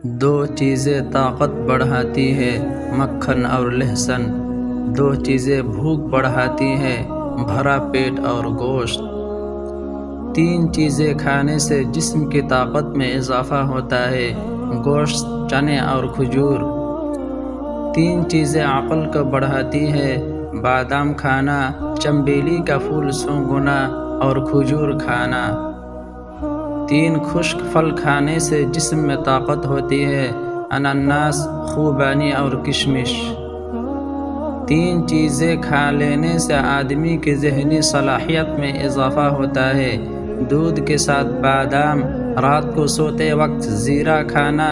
دو چیزیں طاقت بڑھاتی ہے، مکھن اور لہسن۔ دو چیزیں بھوک بڑھاتی ہیں، بھرا پیٹ اور گوشت۔ تین چیزیں کھانے سے جسم کی طاقت میں اضافہ ہوتا ہے، گوشت، چنے اور کھجور۔ تین چیزیں عقل کو بڑھاتی ہے، بادام کھانا، چنبیلی کا پھول سونگھنا اور کھجور کھانا۔ تین خشک پھل کھانے سے جسم میں طاقت ہوتی ہے، انناس، خوبانی اور کشمش۔ تین چیزیں کھا لینے سے آدمی کی ذہنی صلاحیت میں اضافہ ہوتا ہے، دودھ کے ساتھ بادام، رات کو سوتے وقت زیرہ کھانا،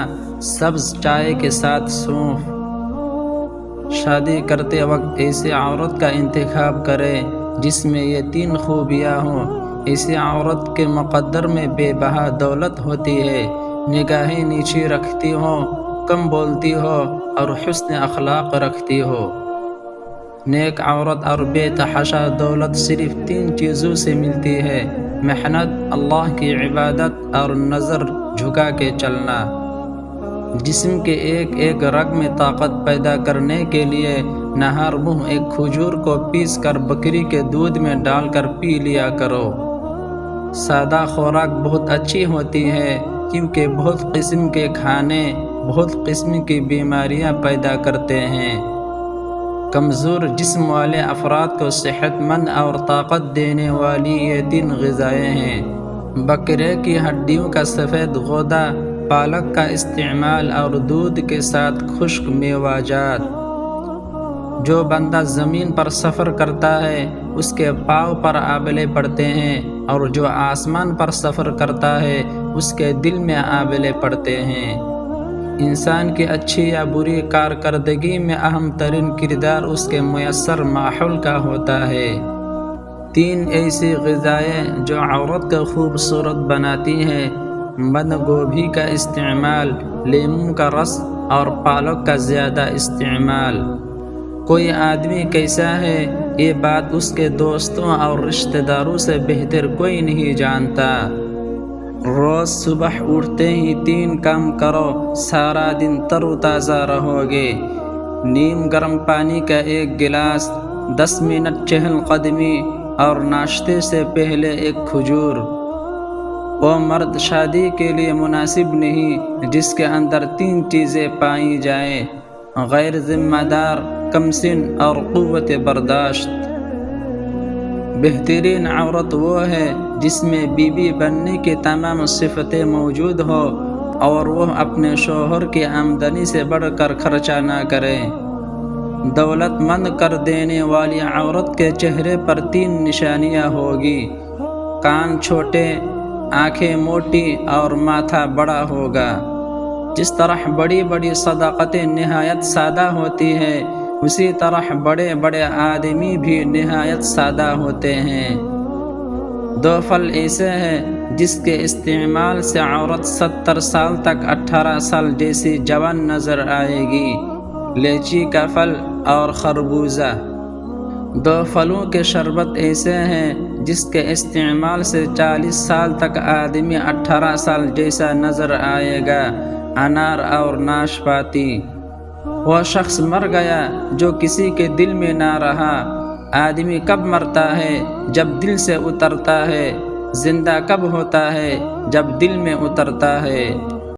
سبز چائے کے ساتھ سونف۔ شادی کرتے وقت ایسی عورت کا انتخاب کریں جس میں یہ تین خوبیاں ہوں۔ ایسی عورت کے مقدر میں بے بہا دولت ہوتی ہے، نگاہیں نیچی رکھتی ہو، کم بولتی ہو اور حسن اخلاق رکھتی ہو۔ نیک عورت اور بے تحاشا دولت صرف تین چیزوں سے ملتی ہے: محنت، اللہ کی عبادت اور نظر جھکا کے چلنا۔ جسم کے ایک ایک رگ میں طاقت پیدا کرنے کے لیے نہار منہ ایک کھجور کو پیس کر بکری کے دودھ میں ڈال کر پی لیا کرو۔ سادہ خوراک بہت اچھی ہوتی ہے کیونکہ بہت قسم کے کھانے بہت قسم کی بیماریاں پیدا کرتے ہیں۔ کمزور جسم والے افراد کو صحت مند اور طاقت دینے والی یہ تین غذائیں ہیں: بکرے کی ہڈیوں کا سفید غدہ، پالک کا استعمال اور دودھ کے ساتھ خشک میوہ جات۔ جو بندہ زمین پر سفر کرتا ہے اس کے پاؤں پر آبلے پڑتے ہیں، اور جو آسمان پر سفر کرتا ہے اس کے دل میں آبلے پڑتے ہیں۔ انسان کی اچھی یا بری کارکردگی میں اہم ترین کردار اس کے میسر ماحول کا ہوتا ہے۔ تین ایسی غذائیں جو عورت کو خوبصورت بناتی ہیں: بند گوبھی کا استعمال، لیموں کا رس اور پالک کا زیادہ استعمال۔ کوئی آدمی کیسا ہے یہ بات اس کے دوستوں اور رشتہ داروں سے بہتر کوئی نہیں جانتا۔ روز صبح اٹھتے ہی تین کام کرو، سارا دن تر و تازہ رہو گے: نیم گرم پانی کا ایک گلاس، 10 منٹ چہل قدمی اور ناشتے سے پہلے ایک کھجور۔ وہ مرد شادی کے لیے مناسب نہیں جس کے اندر تین چیزیں پائی جائیں: غیر ذمہ دار، کم سن اور قوت برداشت۔ بہترین عورت وہ ہے جس میں بیوی بننے کی تمام صفتیں موجود ہو اور وہ اپنے شوہر کی آمدنی سے بڑھ کر خرچہ نہ کرے۔ دولت مند کر دینے والی عورت کے چہرے پر تین نشانیاں ہوگی: کان چھوٹے، آنکھیں موٹی اور ماتھا بڑا ہوگا۔ جس طرح بڑی بڑی صداقتیں نہایت سادہ ہوتی ہیں، اسی طرح بڑے بڑے آدمی بھی نہایت سادہ ہوتے ہیں۔ دو پھل ایسے ہیں جس کے استعمال سے عورت 70 سال تک 18 سال جیسی جوان نظر آئے گی: لیچی کا پھل اور خربوزہ۔ دو پھلوں کے شربت ایسے ہیں جس کے استعمال سے 40 سال تک آدمی 18 سال جیسا نظر آئے گا: انار اور ناشپاتی۔ وہ شخص مر گیا جو کسی کے دل میں نہ رہا۔ آدمی کب مرتا ہے؟ جب دل سے اترتا ہے۔ زندہ کب ہوتا ہے؟ جب دل میں اترتا ہے۔